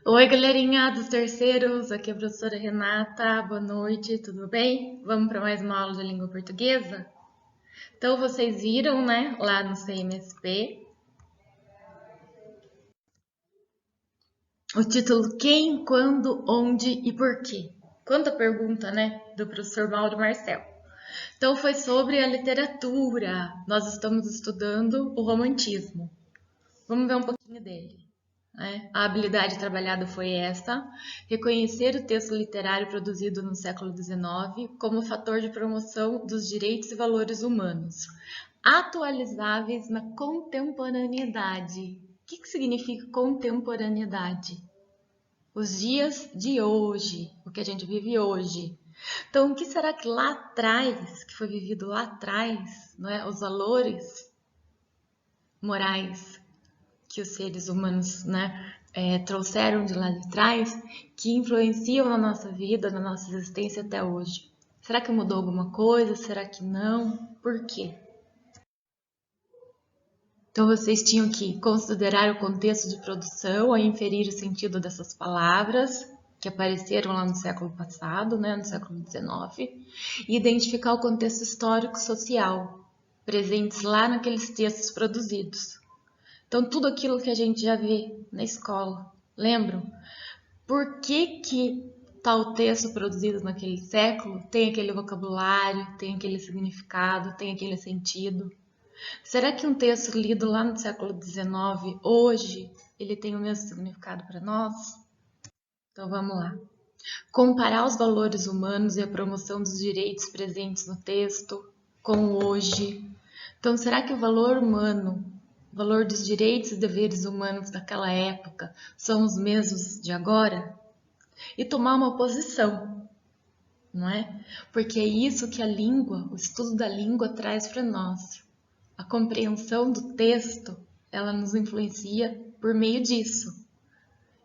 Oi, galerinha dos terceiros, aqui é a professora Renata, boa noite, tudo bem? Vamos para mais uma aula de língua portuguesa? Então, vocês viram, né, lá no CMSP, o título Quem, Quando, Onde e Por quê? Quanta pergunta, né, do professor Mauro Marcel. Então, foi sobre a literatura, nós estamos estudando o romantismo. Vamos ver um pouquinho dele. A habilidade trabalhada foi esta: reconhecer o texto literário produzido no século XIX como fator de promoção dos direitos e valores humanos, atualizáveis na contemporaneidade. O que significa contemporaneidade? Os dias de hoje, o que a gente vive hoje. Então, o que será que lá atrás, que foi vivido lá atrás, não é? Os valores morais que os seres humanos, né, trouxeram de lá de trás, que influenciam na nossa vida, na nossa existência até hoje. Será que mudou alguma coisa? Será que não? Por quê? Então, vocês tinham que considerar o contexto de produção ao inferir o sentido dessas palavras que apareceram lá no século passado, né, no século XIX, e identificar o contexto histórico-social presentes lá naqueles textos produzidos. Então, tudo aquilo que a gente já vê na escola, lembram? Por que tal texto produzido naquele século tem aquele vocabulário, tem aquele significado, tem aquele sentido? Será que um texto lido lá no século XIX, hoje, ele tem o mesmo significado para nós? Então, vamos lá. Comparar os valores humanos e a promoção dos direitos presentes no texto com o hoje. Então, será que o valor humano, o valor dos direitos e deveres humanos daquela época são os mesmos de agora? E tomar uma posição, não é? Porque é isso que a língua, o estudo da língua traz para nós. A compreensão do texto, ela nos influencia por meio disso.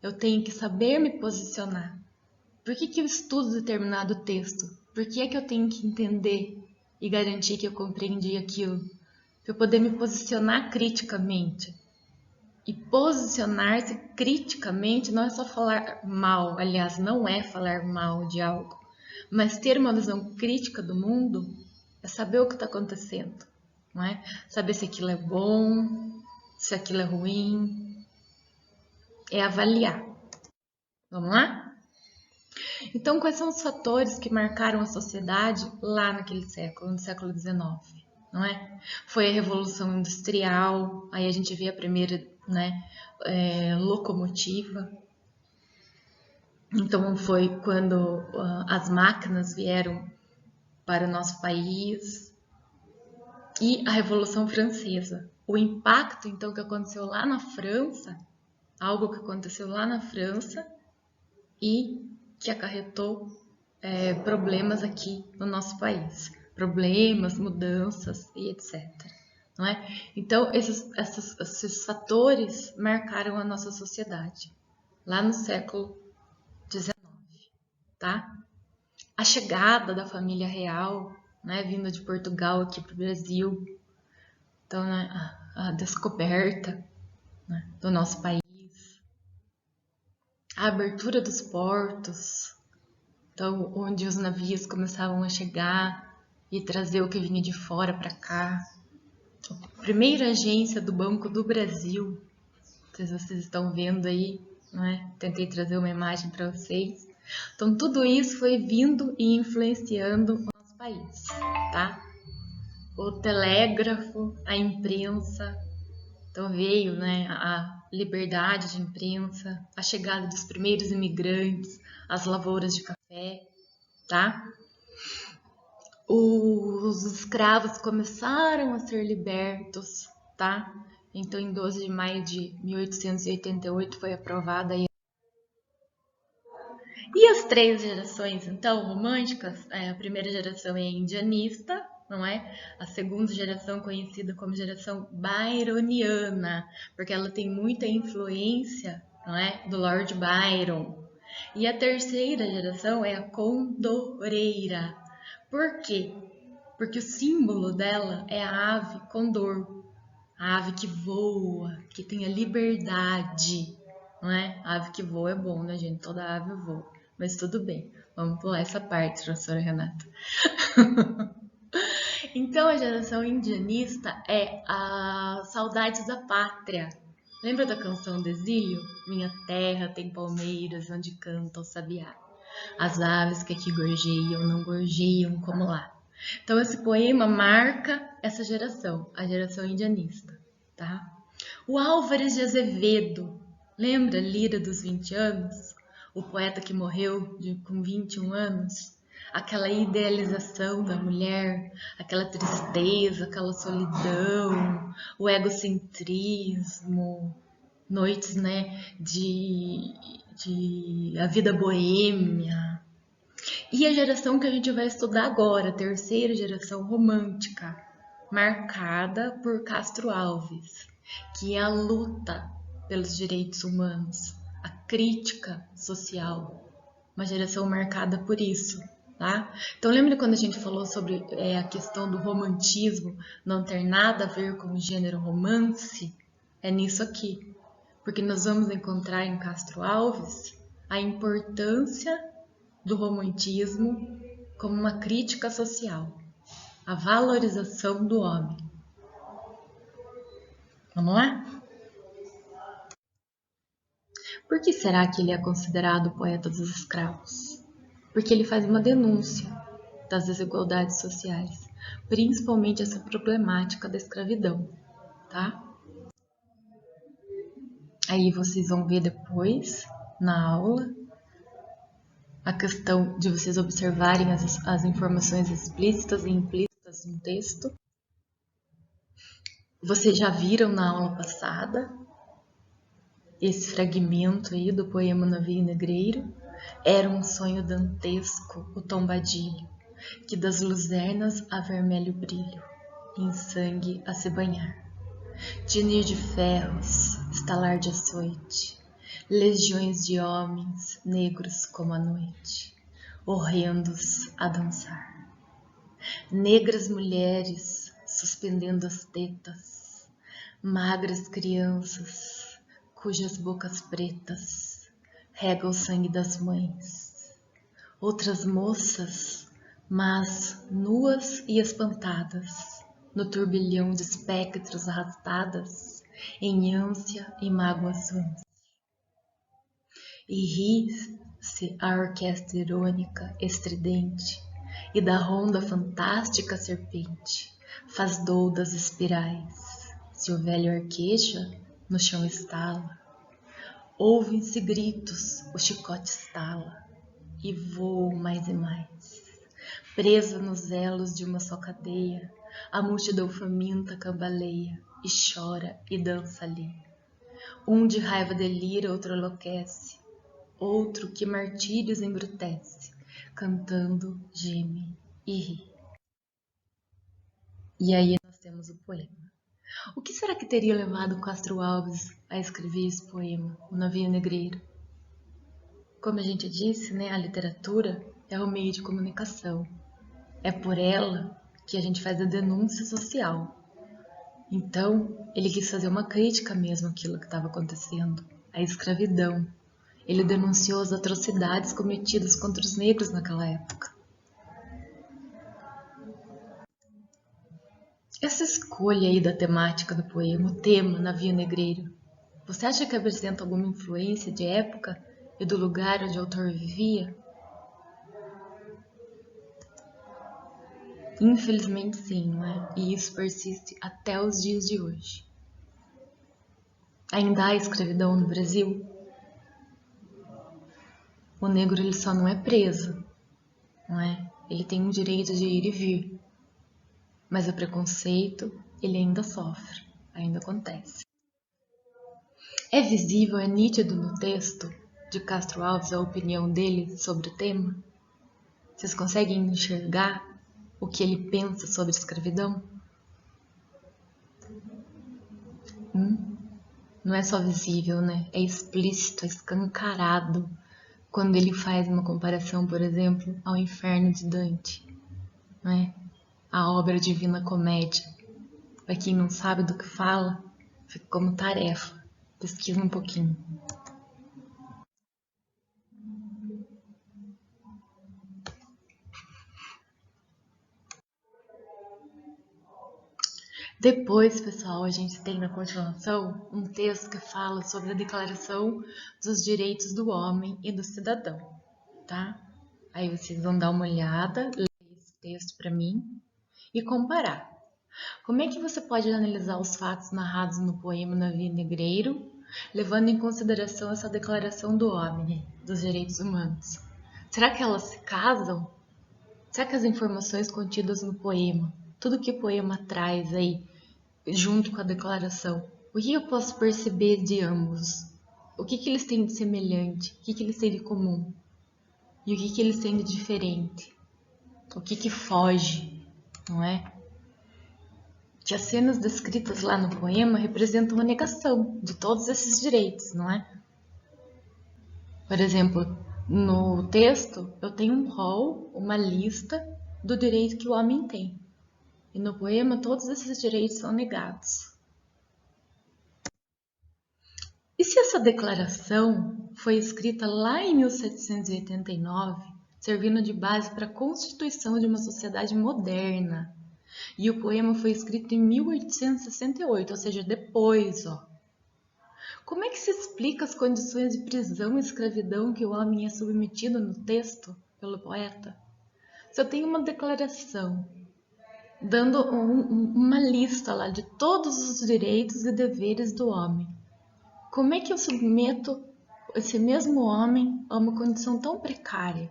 Eu tenho que saber me posicionar. Por que eu estudo determinado texto? Por que é que eu tenho que entender e garantir que eu compreendi aquilo? Para eu poder me posicionar criticamente. E posicionar-se criticamente não é só falar mal, aliás, não é falar mal de algo, mas ter uma visão crítica do mundo é saber o que está acontecendo, não é? Saber se aquilo é bom, se aquilo é ruim, é avaliar. Vamos lá? Então, quais são os fatores que marcaram a sociedade lá naquele século, no século XIX? Não é? Foi a Revolução Industrial, aí a gente vê a primeira, né, locomotiva. Então, foi quando as máquinas vieram para o nosso país. E a Revolução Francesa. O impacto, então, que aconteceu lá na França, algo que aconteceu lá na França e que acarretou problemas aqui no nosso país. Problemas, mudanças e etc. Não é? Então, esses fatores marcaram a nossa sociedade lá no século XIX, tá? A chegada da família real, né, vinda de Portugal aqui para o Brasil, então, né, a descoberta, né, do nosso país, a abertura dos portos, então, onde os navios começavam a chegar e trazer o que vinha de fora para cá. A primeira agência do Banco do Brasil, não sei se vocês estão vendo aí, né? Tentei trazer uma imagem para vocês. Então, tudo isso foi vindo e influenciando o nosso país, tá? O telégrafo, a imprensa, então veio, né, a liberdade de imprensa, a chegada dos primeiros imigrantes, as lavouras de café, tá? Os escravos começaram a ser libertos, tá? Então, em 12 de maio de 1888 foi aprovada aí. E as três gerações, então, românticas, a primeira geração é indianista, não é? A segunda geração conhecida como geração byroniana, porque ela tem muita influência, não é, do Lord Byron. E a terceira geração é a condoreira. Por quê? Porque o símbolo dela é a ave condor, a ave que voa, que tem a liberdade, não é? Ave que voa é bom, né, gente? Toda ave voa. Mas tudo bem, vamos pular essa parte, professora Renata. Então, a geração indianista é a saudades da pátria. Lembra da canção do Exílio? Minha terra tem palmeiras onde canta o sabiá. As aves que aqui gorjeiam não gorjeiam como lá. Então, esse poema marca essa geração, a geração indianista, tá? O Álvares de Azevedo, lembra Lira dos 20 anos? O poeta que morreu com 21 anos? Aquela idealização da mulher, aquela tristeza, aquela solidão, o egocentrismo, noites, né, de a vida boêmia. E a geração que a gente vai estudar agora, a terceira geração romântica, marcada por Castro Alves, que é a luta pelos direitos humanos, a crítica social, uma geração marcada por isso, tá? Então lembra quando a gente falou sobre a questão do romantismo não ter nada a ver com o gênero romance? É nisso aqui, porque nós vamos encontrar em Castro Alves a importância do romantismo como uma crítica social, a valorização do homem. Vamos lá? Por que será que ele é considerado o poeta dos escravos? Porque ele faz uma denúncia das desigualdades sociais, principalmente essa problemática da escravidão, tá? Aí vocês vão ver depois, na aula, a questão de vocês observarem as informações explícitas e implícitas no texto. Vocês já viram na aula passada esse fragmento aí do poema Navio Negreiro. Era um sonho dantesco o tombadilho, que das luzernas a vermelho brilho, em sangue a se banhar. Tinir de ferros, estalar de açoite, legiões de homens, negros como a noite, horrendos a dançar. Negras mulheres suspendendo as tetas, magras crianças, cujas bocas pretas regam o sangue das mães. Outras moças, mas nuas e espantadas, no turbilhão de espectros arrastadas, em ânsia e mágoas vãs. E ri-se a orquestra irônica, estridente, e da ronda fantástica serpente faz doudas espirais. Se o velho arqueja, no chão estala. Ouvem-se gritos, o chicote estala, e voam mais e mais. Presa nos elos de uma só cadeia, a multidão faminta cambaleia, e chora e dança ali. Um de raiva delira, outro enlouquece, outro que martírios embrutece, cantando, geme e ri. E aí nós temos o poema. O que será que teria levado Castro Alves a escrever esse poema, O Navio Negreiro? Como a gente disse, né, a literatura é o meio de comunicação. É por ela que a gente faz a denúncia social. Então, ele quis fazer uma crítica mesmo àquilo que estava acontecendo, à escravidão. Ele denunciou as atrocidades cometidas contra os negros naquela época. Essa escolha aí da temática do poema, o tema Navio Negreiro, você acha que apresenta alguma influência de época e do lugar onde o autor vivia? Infelizmente sim, não é? E isso persiste até os dias de hoje. Ainda há escravidão no Brasil? O negro ele só não é preso, não é? Ele tem o direito de ir e vir. Mas o preconceito, ele ainda sofre, ainda acontece. É visível, é nítido no texto de Castro Alves a opinião dele sobre o tema? Vocês conseguem enxergar o que ele pensa sobre escravidão? Não é só visível, né? É explícito, é escancarado quando ele faz uma comparação, por exemplo, ao Inferno de Dante, né? A obra Divina Comédia. Para quem não sabe do que fala, fica como tarefa. Pesquisa um pouquinho. Depois, pessoal, a gente tem na continuação um texto que fala sobre a Declaração dos Direitos do Homem e do Cidadão, tá? Aí vocês vão dar uma olhada, ler esse texto para mim e comparar. Como é que você pode analisar os fatos narrados no poema Navio Negreiro, levando em consideração essa Declaração do Homem, dos Direitos Humanos? Será que elas se casam? Será que as informações contidas no poema, tudo que o poema traz aí, junto com a declaração, o que eu posso perceber de ambos? O que eles têm de semelhante? O que eles têm de comum? E o que eles têm de diferente? O que foge, não é? Que as cenas descritas lá no poema representam a negação de todos esses direitos, não é? Por exemplo, no texto eu tenho um rol, uma lista do direito que o homem tem. E no poema todos esses direitos são negados. E se essa declaração foi escrita lá em 1789, servindo de base para a constituição de uma sociedade moderna, e o poema foi escrito em 1868, ou seja, depois, como é que se explica as condições de prisão e escravidão que o homem é submetido no texto pelo poeta? Se eu tenho uma declaração dando uma lista lá de todos os direitos e deveres do homem, como é que eu submeto esse mesmo homem a uma condição tão precária?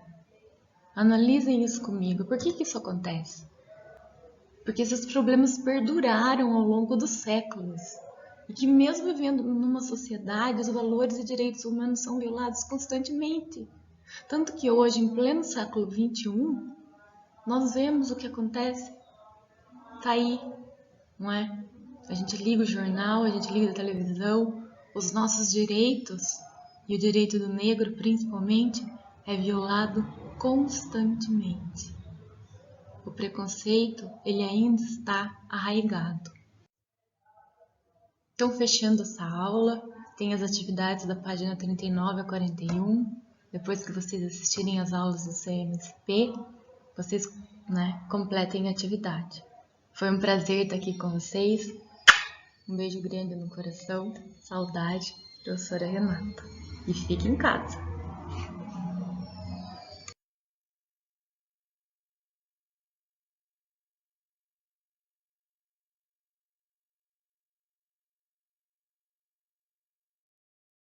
Analisem isso comigo. Por que isso acontece? Porque esses problemas perduraram ao longo dos séculos. E que mesmo vivendo numa sociedade, os valores e direitos humanos são violados constantemente. Tanto que hoje, em pleno século XXI, nós vemos o que acontece. Tá aí, não é? A gente liga o jornal, a gente liga a televisão, os nossos direitos, e o direito do negro principalmente, é violado constantemente. O preconceito, ele ainda está arraigado. Então, fechando essa aula, tem as atividades da página 39 a 41. Depois que vocês assistirem às aulas do CMSP, vocês completem a atividade. Foi um prazer estar aqui com vocês. Um beijo grande no coração. Saudade, professora Renata. E fique em casa.